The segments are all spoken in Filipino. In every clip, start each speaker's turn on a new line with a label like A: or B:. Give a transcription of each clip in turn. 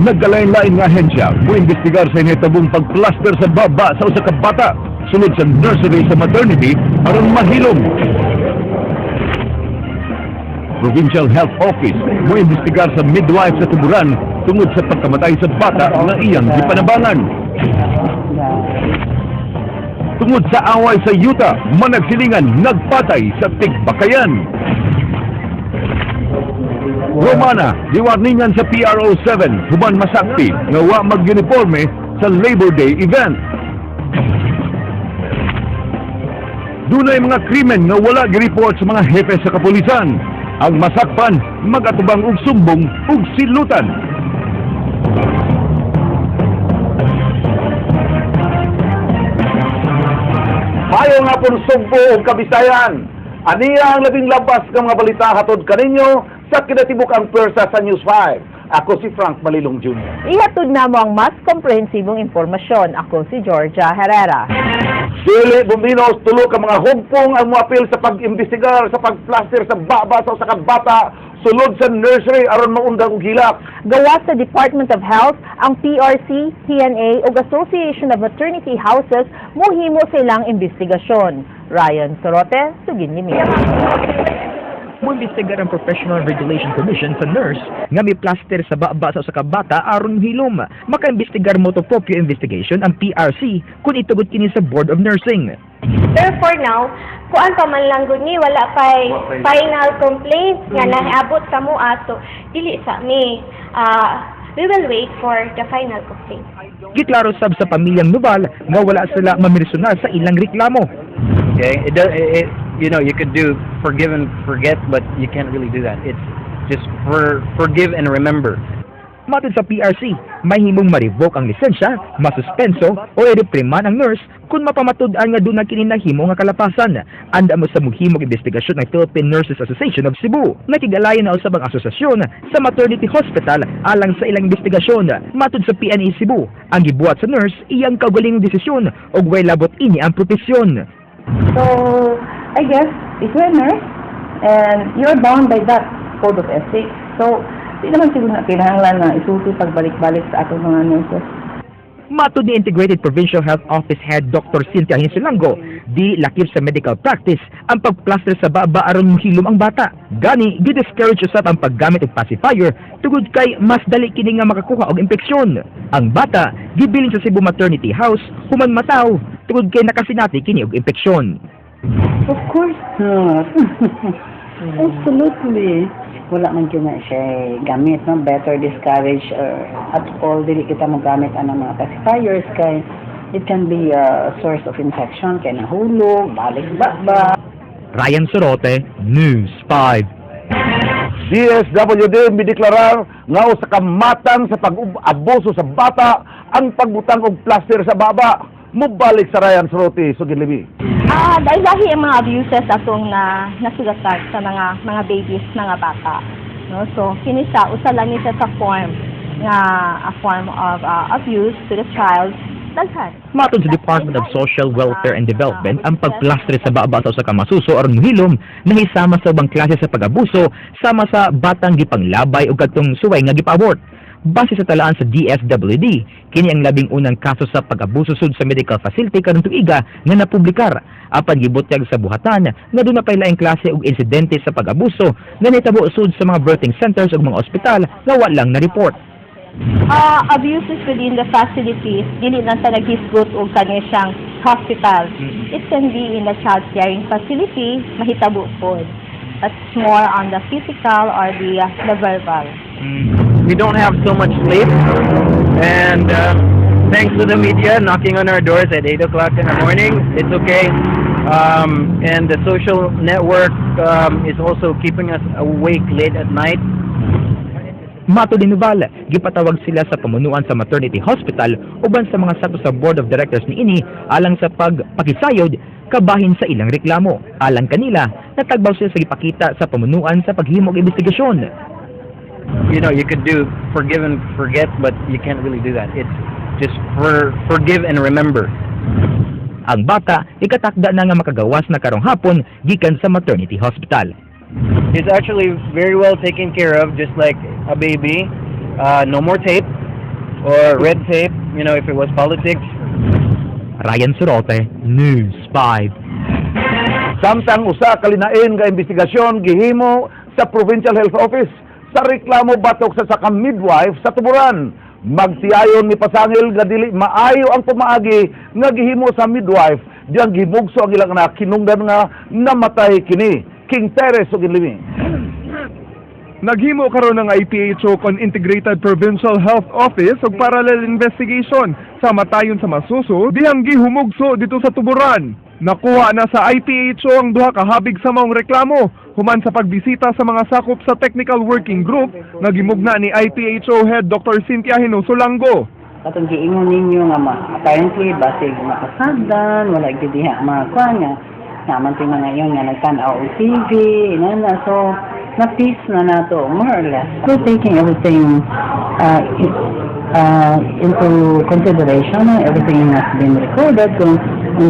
A: Nagkalain-lain nga ahensya muimbestigar sa initabong pagplaster sa baba sa usa ka bata sunod sa nursery sa maternity aron mahilom. Provincial Health Office muimbestigar sa midwife sa Tuburan tungod sa pagkamatay sa bata na iyang gipanabangan. Tungod sa away sa yuta, managsilingan nagpatay sa Tigbakayan. Romana, giwarningan sa PRO7, human masakti nga wa mag-uniforme sa Labor Day event. Dunay mga krimen nga wala gi-report sa mga hepe sa kapulisan. Ang masakpan, mag-atubang og sumbong ug silutan. Hayo nga pong sugbo o kabisayan. Aniya ang labing labas ng mga balita hatod kaninyo sa kinatibukang pwersa sa News 5. Ako si Frank Malilong Jr.
B: Ihatod na mo ang mas komprehensibong impormasyon. Ako si Georgia Herrera.
A: Sili Bombinos, tulo ka mga hugpong ang muapil sa pag-imbestigar sa pagplaster sa baba sa usa ka bata sulod sa nursery aron maundang og hilak.
B: Gawas sa Department of Health, ang PRC, TNA ug Association of Maternity Houses mohimo sa ilang investigasyon. Ryan Sorote, Sugin Limia.
C: Muimbestigar ang Professional Regulation Commission sa nurse nga may plaster sa baba sa usa ka bata aron hilom. Makaimbestigar mo to proprio investigation ang PRC kung itugod kini sa Board of Nursing.
D: Therefore now, kuan pa man lang gud ni wala pay final complaint nga naabot sa mua, so dili sa mi. We will wait for the final complaint.
C: Giklaro sab sa pamilyang Nubal nga wala sila mamirsonal sa ilang reklamo.
E: Okay, you know, you could do forgive and forget, but you can't really do that. It's just forgive and remember.
C: Matod sa PRC, may himong ma-revoke ang lisensya, masuspenso o i-repriman ang nurse kung mapamatud-an nga doon na kininahimo nga kalapasan. Anda mo sa mughimog investigasyon ng Philippine Nurses Association of Cebu. Nakigalayan na usab ang asosasyon sa maternity hospital alang sa ilang investigasyon. Matod sa PNA Cebu, ang gibuhat sa nurse iyang kaugalingong desisyon o way labot ini ang propesyon.
F: So, I guess, if you're a nurse, and you're bound by that code of ethics, so, di naman siguro na kinahanglan na isusi pagbalik-balik sa atong mga nurses.
C: Matod ni Integrated Provincial Health Office Head Dr. Cynthia Hinsulango, di lakip sa medical practice ang pagplaster sa baba aron mohilom ang bata. Gani, gi-discourage usab ang paggamit og pacifier tungod kay mas dali kini nga makakuha og infeksyon. Ang bata gibilin sa Cebu Maternity House human mataw tungod kay nakasinati kini og infeksyon.
F: Of course not. Absolutely. Wala man yun na siya gamit, no? Better discourage at all, dili kita mo gamit ang mga pacifiers kay it can be a source of infection, kay nahulog, balik ba.
C: Ryan Sorote, News 5.
A: DSWD mideklarar nga usa ka matang sa pag-abuso sa bata ang pagbutang og plaster sa baba. Mubalik sa Ryan Sorote, Sugilimi.
D: Dahil ang mga abuses atong nasugatan sa mga babies, mga bata. No? So, kinisa, usa lang ito sa form nga a form of abuse to the child. Daghan.
C: Matod sa Department of Social Welfare and Development, ang pagplastre sa baba sa usa ka masuso aron mohilom nahisama sa ubang klase sa pag-abuso sama sa batang gipanglabay ug kadtong suway nga gipabort. Base sa talaan sa DSWD, kini ang labing unang kaso sa pag-abuso sud sa medical facility karong tuiga nga napublikar. Apan gibutyag sa buhatan nga doon na pay laing klase og insidente sa pag-abuso nga nitabo sud sa mga birthing centers ug mga ospital nga walang na-report.
D: Abuses within the facilities, dili lang sa naghisgot o kanya siyang hospital. It can be in the child caring facility, mahitabo po. That's more on the physical or the verbal.
E: We don't have so much sleep, and thanks to the media knocking on our doors at 8 o'clock in the morning, it's okay. And the social network is also keeping us awake late at night.
C: Matod ni Nuval, gipatawag sila sa pamunuan sa maternity hospital uban sa mga sato sa board of directors ni ini alang sa pagpakisayod kabahin sa ilang reklamo. Alang kanila, natagbaw sila sa gipakita sa pamunuan sa paghimog investigasyon.
E: You know, you could do forgive and forget, but you can't really do that. It's just forgive and remember.
C: Ang bata, ikatakda na nga makagawas na karong hapon gikan sa maternity hospital.
E: He's actually very well taken care of, just like a baby. No more tape. or red tape, you know, if it was politics.
C: Ryan Sorote, News 5.
A: Samtang usa kalinain nga investigasyon gihimo sa Provincial Health Office sa reklamo batok sa saka midwife sa Tuburan. Magtiayon ni pasangil nga dili maayo ang pumaagi nga gihimo sa midwife diyang gibugso ang ilang anak kinungdan nga namatay kini. King Teres ug Ginlimi.
G: Naghimo karon ng IPHO kon Integrated Provincial Health Office og parallel investigation sa matayon sa masuso dihang gihumugso dito sa Tuburan. Nakuha na sa IPHO ang duha ka habig sa maong reklamo human sa pagbisita sa mga sakop sa Technical Working Group nga gimugna ni IPHO Head Dr. Cynthia Hinoso Langgo.
F: Katong giingon ninyo nga apparently basig makasagdan, wala gid diha makuha nga. Naman tingnan ngayon nga nagtan-aw og TV, inana, so na-piece na nato, more or less. We're taking everything into consideration. Everything has been recorded kung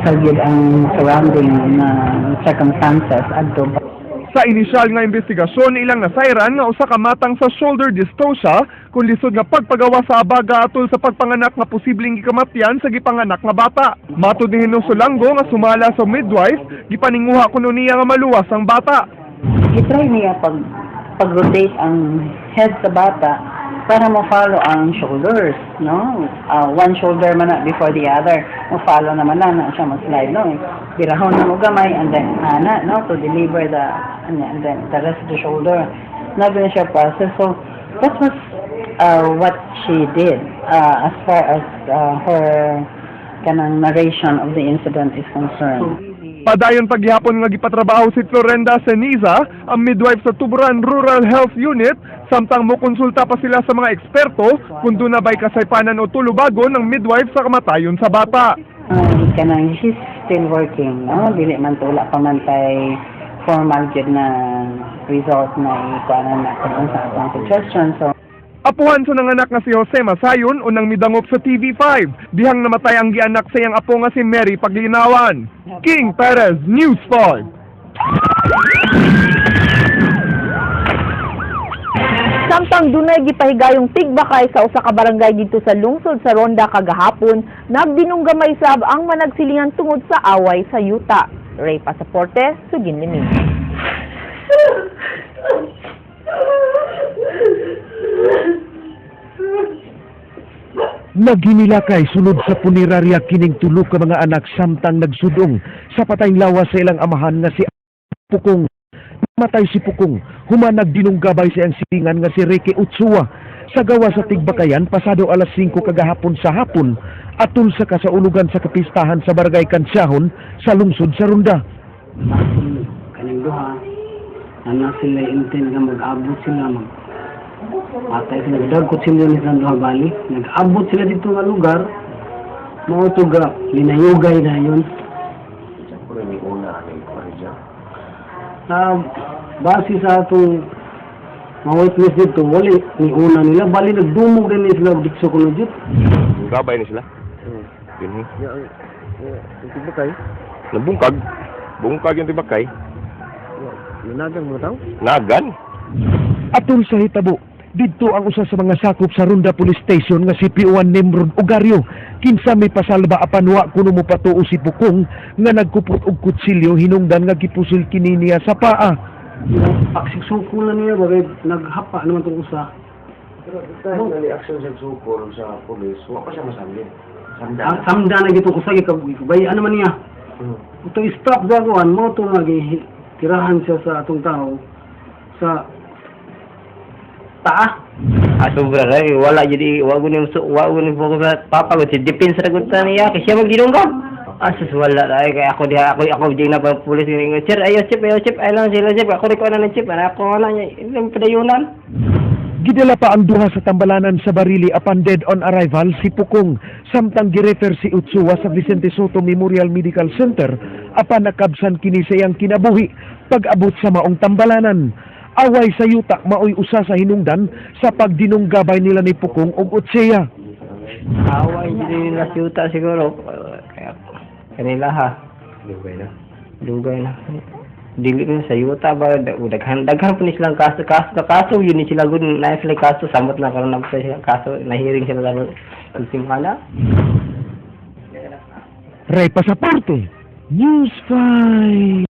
F: sa gyud ang surrounding circumstances adto.
G: Sa inisyal nga investigasyon, ilang nasayran nga usa ka matang sa shoulder dystocia kung lisod nga pagpagawa sa abaga atol sa pagpanganak nga posibleng gikamatyan sa gipanganak nga bata. Matud ni Hinoso Langgo nga sumala sa midwife, gipaninguha kuno niya nga maluwas ang bata.
F: I-try niya pag-rotate ang head sa bata para ma-follow ang shoulders, no? One shoulder man na before the other. Ma-follow naman na siya mag-slide, no? Birahon na mo gamay and then no? To deliver and then the rest of the shoulder. Nabi na siya process. So, that was what she did as far as her kanang narration of the incident is concerned.
G: Padayon paghihapon nga gipatrabaho si Florenda Ceniza, ang midwife sa Tuburan Rural Health Unit, samtang mokonsulta pa sila sa mga eksperto kung doon na ba'y kasaypanan o tulubago ng midwife sa kamatayon sa bata.
F: Kanang she's still working, no? Dili man tula pa man tay formal jud na result na ikuanan na kung sa atong suggestion. So
G: apuhan sa nanganak nga si Jose Masayon unang midangop sa TV5, dihang namatay ang gianak sa iyang apo nga si Mary Paglinawan. King Perez, News 5.
B: Samtang dunay gipahigayong tigbakay sa usa ka barangay dito sa lungsod sa Ronda kagahapon, nagdinunggamay sab ang managsilingan tungod sa away sa yuta. Ray Pasaporte, Sugin Liming.
H: Naghinilakay sulod sa punerarya kining tulo ka mga anak samtang nagsudong sa patayng lawas sa ilang amahan nga si Pukong. Namatay si Pukong, human nagdinunggabay sa iyang silingan nga si Ricky Utsua sa gawa sa Tigbakayan pasado alas 5 kagahapon sa hapon atol sa kasaulugan sa kapistahan sa Barangay Kansyahon sa lungsod sa Ronda.
F: kaning duha ana sila intent nga mag-abot sila atay sila dagkot sila ni sa duha bali nag-abot sila dito nga lugar mao to ga linayugay na yun base sa atong mga witness dito wali ni una nila bali nagdumog din sila dikso kuno jud
I: gabay ni sila yun tibakay nabungkag bungkag yung tibakay nagan mo tao nagan
H: Atol sa hitabo, dito ang usa sa mga sakop sa Ronda Police Station nga si P1 Nimrod Ugario. Kinsa may pasalba apan wa kuno mo patuo si Pukong nga nagkupot og kutsilyo hinungdan nga gipusil kini niya sa paa.
F: Pagsisuko na niya bagay naghapa naman tong usa.
J: Pero dahil action sa sukor sa pulis, wala pa siya masamlin.
F: Samda na gitong usa bayaan naman niya. Ito stop gagawin mo to tirahan siya sa atong tao sa taa.
E: Ato brother, wala jadi wa guni fokus sa papa ko si defense ra gud niya kasi siya magdinungga. Asus wala ay kay ako di na pa pulis ni chip ayo chip ay lang sila chip ako ko na chip ana ko na niya padayunan.
H: Gidala pa ang duha sa tambalanan sa Barili apan dead on arrival si Pukong samtang girefer si Utsua sa Vicente Soto Memorial Medical Center apan nakabsan kini sa iyang kinabuhi pag-abot sa maong tambalanan. Away sa yuta maoy usa sa hinungdan sa pagdinunggabay nila ni Pukong og Utseya.
E: Away din nila yuta siguro kaya kanila ha. Dugay na. dili na sa yuta ba daghan po ni silang kaso yun ni sila gud na sila kaso samot na karon na sila kaso nahiring sila sa ultimana.
H: Ray Pasaporte, News 5.